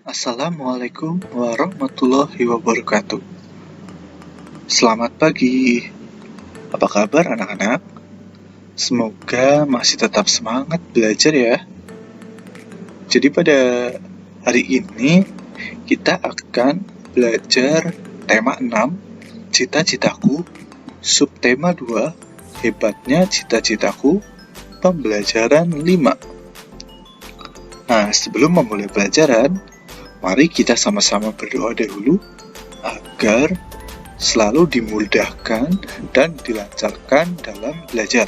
Assalamualaikum warahmatullahi wabarakatuh. Selamat pagi. Apa kabar anak-anak? Semoga masih tetap semangat belajar ya. Jadi pada hari ini kita akan belajar tema 6, cita-citaku, subtema 2, hebatnya cita-citaku, pembelajaran 5. Nah, sebelum memulai pelajaran, mari kita sama-sama berdoa dahulu agar selalu dimudahkan dan dilancarkan dalam belajar.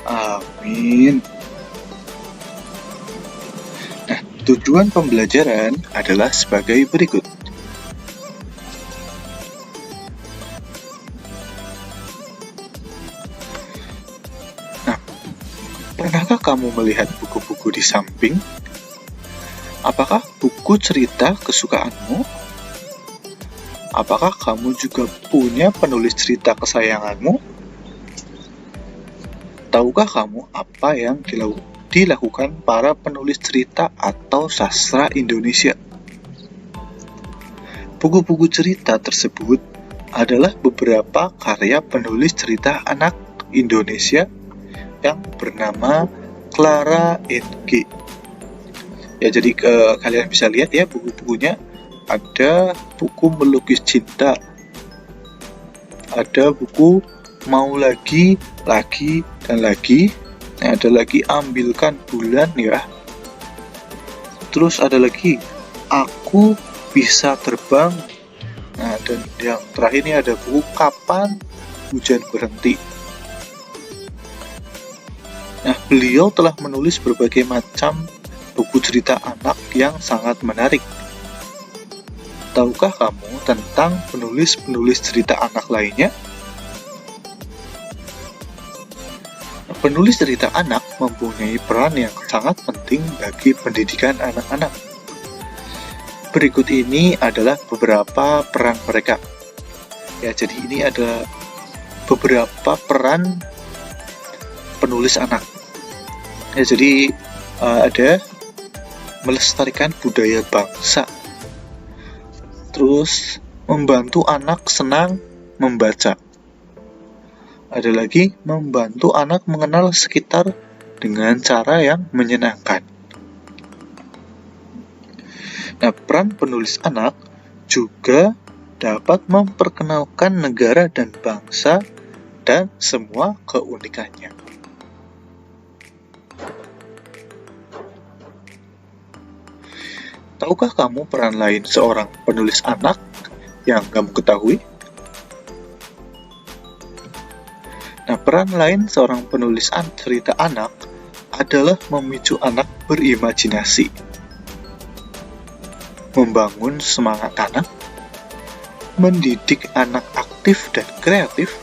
Amin. Nah, tujuan pembelajaran adalah sebagai berikut. Nah, pernahkah kamu melihat buku-buku di samping? Apakah buku cerita kesukaanmu? Apakah kamu juga punya penulis cerita kesayanganmu? Tahukah kamu apa yang dilakukan para penulis cerita atau sastra Indonesia? Buku-buku cerita tersebut adalah beberapa karya penulis cerita anak Indonesia yang bernama Clara N.G. Ya, jadi kalian bisa lihat ya buku-bukunya. Ada buku Melukis Cinta, ada buku Mau Lagi, dan Lagi. Nah, ada lagi Ambilkan Bulan ya. Terus ada lagi Aku Bisa Terbang. Nah, dan yang terakhir ini ada buku Kapan Hujan Berhenti. Nah, beliau telah menulis berbagai macam buku cerita anak yang sangat menarik. Tahukah kamu tentang penulis-penulis cerita anak lainnya? Penulis cerita anak mempunyai peran yang sangat penting bagi pendidikan anak-anak. Berikut ini adalah beberapa peran mereka. Ya, jadi ini ada beberapa peran penulis anak. Ya, jadi ada melestarikan budaya bangsa, terus membantu anak senang membaca, ada lagi membantu anak mengenal sekitar dengan cara yang menyenangkan. Nah, peran penulis anak juga dapat memperkenalkan negara dan bangsa dan semua keunikannya. Tahukah kamu peran lain seorang penulis anak yang kamu ketahui? Nah, peran lain seorang penulis cerita anak adalah memicu anak berimajinasi, membangun semangat anak, mendidik anak aktif dan kreatif,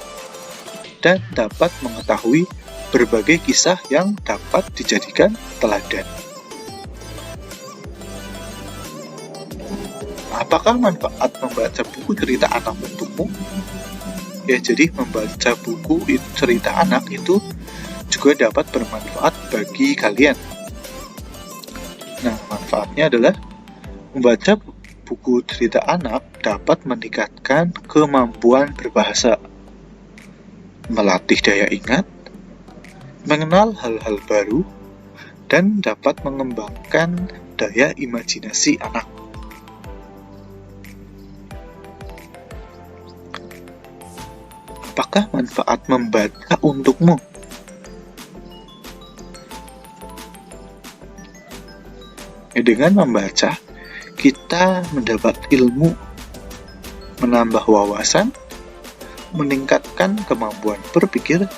dan dapat mengetahui berbagai kisah yang dapat dijadikan teladan. Apakah manfaat membaca buku cerita anak untukmu? Ya, jadi membaca buku cerita anak itu juga dapat bermanfaat bagi kalian. Nah, manfaatnya adalah membaca buku cerita anak dapat meningkatkan kemampuan berbahasa, melatih daya ingat, mengenal hal-hal baru, dan dapat mengembangkan daya imajinasi anak. Apakah manfaat membaca untukmu? Ya, dengan membaca, kita mendapat ilmu, menambah wawasan, meningkatkan kemampuan berpikir,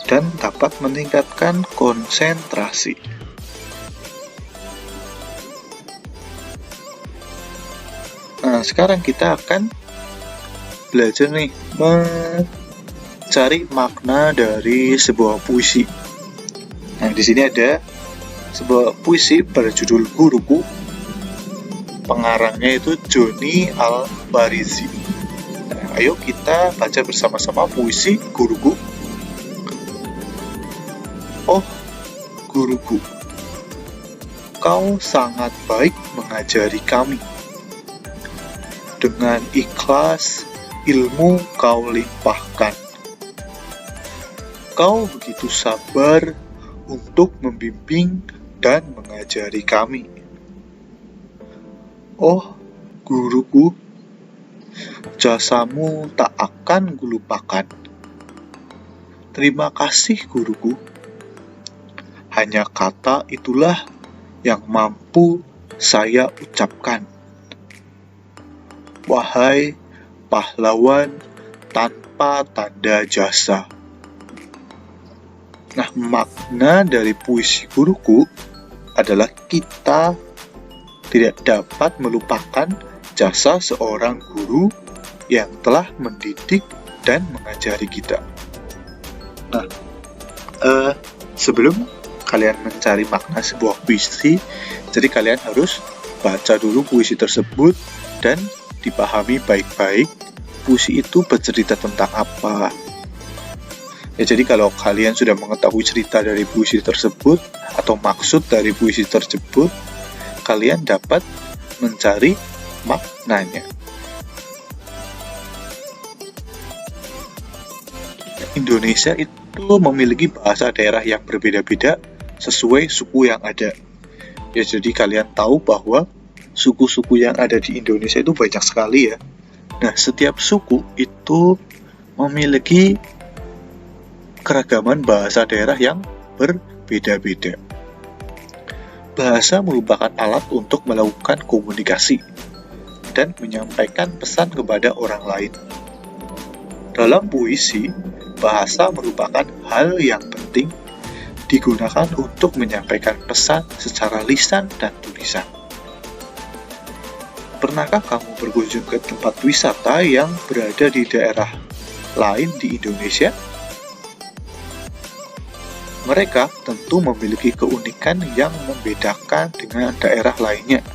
dan dapat meningkatkan konsentrasi. Nah, sekarang kita akan belajar nih mencari makna dari sebuah puisi. Nah, di sini ada sebuah puisi berjudul Guruku. Pengarangnya itu Joni Al-Barizi. Nah, ayo kita baca bersama-sama puisi Guruku. Oh, guruku, Kau sangat baik mengajari kami. Dengan ikhlas, ilmu kau limpahkan. Kau begitu sabar untuk membimbing dan mengajari kami. Oh, guruku, jasamu tak akan kulupakan. Terima kasih, guruku. Hanya kata itulah yang mampu saya ucapkan. Wahai pahlawan tanpa tanda jasa. Nah, makna dari puisi guruku adalah kita tidak dapat melupakan jasa seorang guru yang telah mendidik dan mengajari kita. Nah, sebelum kalian mencari makna sebuah puisi, jadi kalian harus baca dulu puisi tersebut dan dipahami baik-baik puisi itu bercerita tentang apa. Ya, jadi kalau kalian sudah mengetahui cerita dari puisi tersebut atau maksud dari puisi tersebut, kalian dapat mencari maknanya. Indonesia itu memiliki bahasa daerah yang berbeda-beda sesuai suku yang ada. Ya, jadi kalian tahu bahwa suku-suku yang ada di Indonesia itu banyak sekali ya. Nah, setiap suku itu memiliki keragaman bahasa daerah yang berbeda-beda. Bahasa merupakan alat untuk melakukan komunikasi dan menyampaikan pesan kepada orang lain. Dalam puisi, bahasa merupakan hal yang penting digunakan untuk menyampaikan pesan secara lisan dan tulisan. Pernahkah kamu berkunjung ke tempat wisata yang berada di daerah lain di Indonesia? Mereka tentu memiliki keunikan yang membedakan dengan daerah lainnya.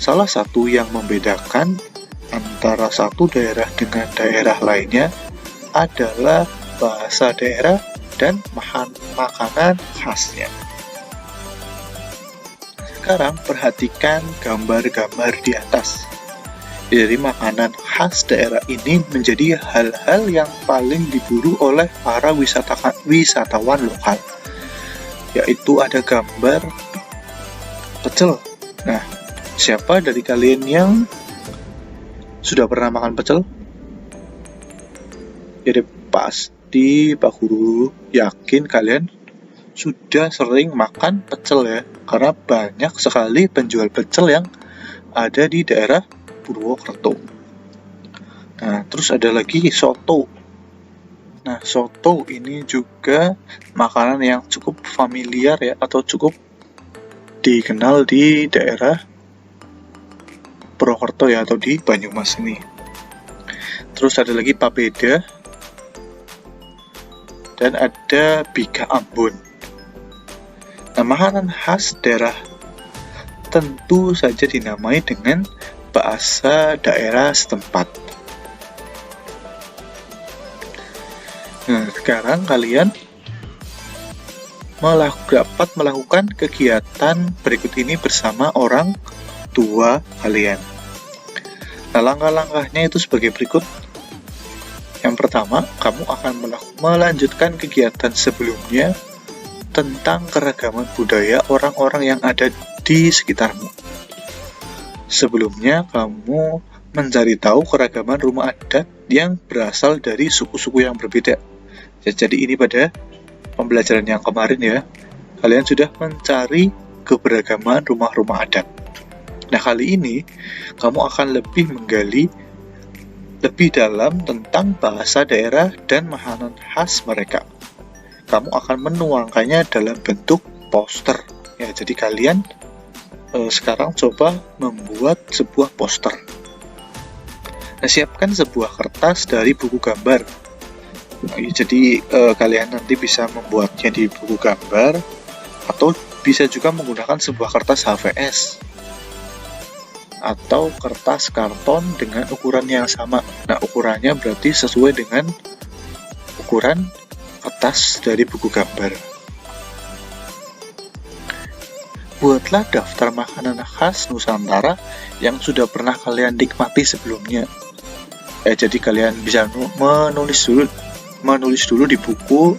Salah satu yang membedakan antara satu daerah dengan daerah lainnya adalah bahasa daerah dan makanan khasnya. Sekarang perhatikan gambar-gambar di atas. Dari makanan khas daerah ini menjadi hal-hal yang paling diburu oleh para wisatawan lokal, yaitu ada gambar pecel. Nah, siapa dari kalian yang sudah pernah makan pecel? Jadi pasti Pak Guru yakin kalian sudah sering makan pecel ya, karena banyak sekali penjual pecel yang ada di daerah Purwokerto. Nah, terus ada lagi soto. Nah, soto ini juga makanan yang cukup familiar ya, atau cukup dikenal di daerah Purwokerto ya, atau di Banyumas ini. Terus ada lagi papeda dan ada biga Ambon. Nah, makanan khas daerah tentu saja dinamai dengan bahasa daerah setempat. Nah, sekarang kalian dapat melakukan kegiatan berikut ini bersama orang tua kalian. Nah, langkah-langkahnya itu sebagai berikut. Yang pertama, kamu akan melanjutkan kegiatan sebelumnya tentang keragaman budaya orang-orang yang ada di sekitarmu. Sebelumnya, kamu mencari tahu keragaman rumah adat yang berasal dari suku-suku yang berbeda. Jadi ini pada pembelajaran yang kemarin ya, kalian sudah mencari keberagaman rumah-rumah adat. Nah, kali ini kamu akan lebih menggali lebih dalam tentang bahasa daerah dan makanan khas mereka. Kamu akan menuangkannya dalam bentuk poster. Ya, jadi kalian sekarang coba membuat sebuah poster. Nah, siapkan sebuah kertas dari buku gambar. Jadi kalian nanti bisa membuatnya di buku gambar, atau bisa juga menggunakan sebuah kertas HVS atau kertas karton dengan ukuran yang sama. Nah, ukurannya berarti sesuai dengan ukuran kertas dari buku gambar. buatlah daftar makanan khas Nusantara yang sudah pernah kalian nikmati sebelumnya. Jadi kalian bisa menulis dulu di buku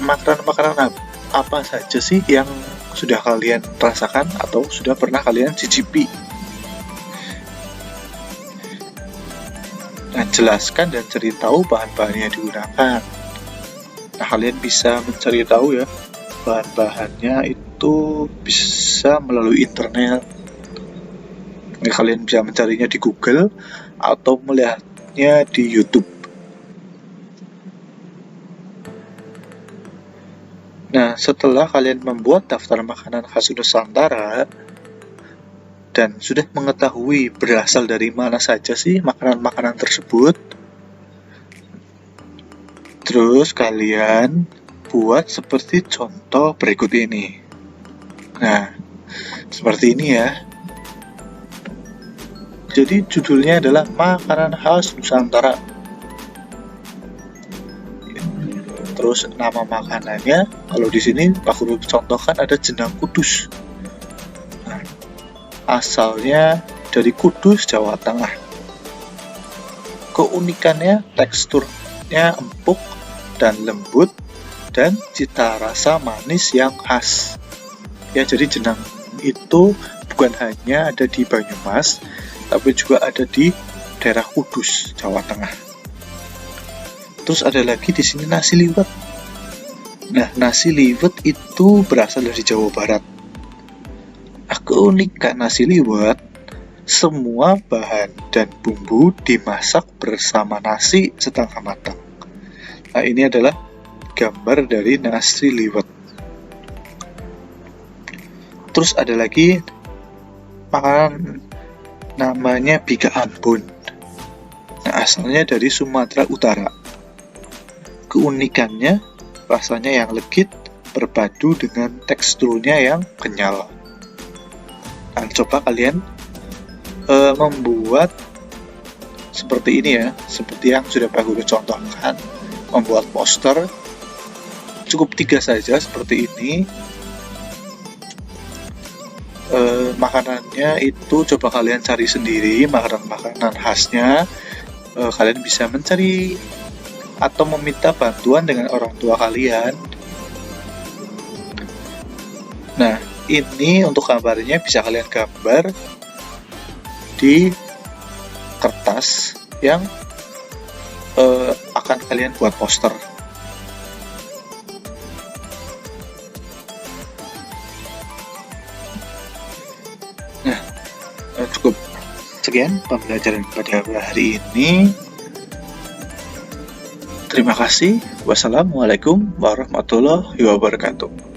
makanan-makanan apa saja sih yang sudah kalian rasakan atau sudah pernah kalian cicipi. Nah, jelaskan dan cari tahu bahan-bahan yang digunakan. Nah, kalian bisa mencari tahu ya, bahan-bahannya itu bisa melalui internet. Nah, kalian bisa mencarinya di Google atau melihatnya di YouTube. Nah, setelah kalian membuat daftar makanan khas Nusantara dan sudah mengetahui berasal dari mana saja sih makanan-makanan tersebut, terus kalian buat seperti contoh berikut ini. Nah, seperti ini ya. Jadi judulnya adalah makanan khas Nusantara. Terus nama makanannya, kalau di sini Pak Guru contohkan ada jenang kudus. Nah, asalnya dari Kudus, Jawa Tengah. Keunikannya teksturnya empuk dan lembut dan cita rasa manis yang khas. Ya, jadi jenang itu bukan hanya ada di Banyumas, tapi juga ada di daerah Kudus, Jawa Tengah. Terus ada lagi di sini nasi liwet. Nah, nasi liwet itu berasal dari Jawa Barat. Nah, keunikan nasi liwet, semua bahan dan bumbu dimasak bersama nasi setengah matang. Nah, ini adalah gambar dari nasi liwet. Terus ada lagi makanan namanya Bika Ambon. Nah, asalnya dari Sumatera Utara. Keunikannya, rasanya yang legit berpadu dengan teksturnya yang kenyal. Nah, coba kalian membuat seperti ini ya, seperti yang sudah Pak Guru contohkan, membuat poster. Cukup 3 saja seperti ini. Makanannya itu coba kalian cari sendiri, makanan khasnya. Kalian bisa mencari atau meminta bantuan dengan orang tua kalian. Nah, ini untuk gambarnya bisa kalian gambar di kertas yang akan kalian buat poster. Nah, cukup sekian pembelajaran pada hari ini. Terima kasih. Wassalamualaikum warahmatullahi wabarakatuh.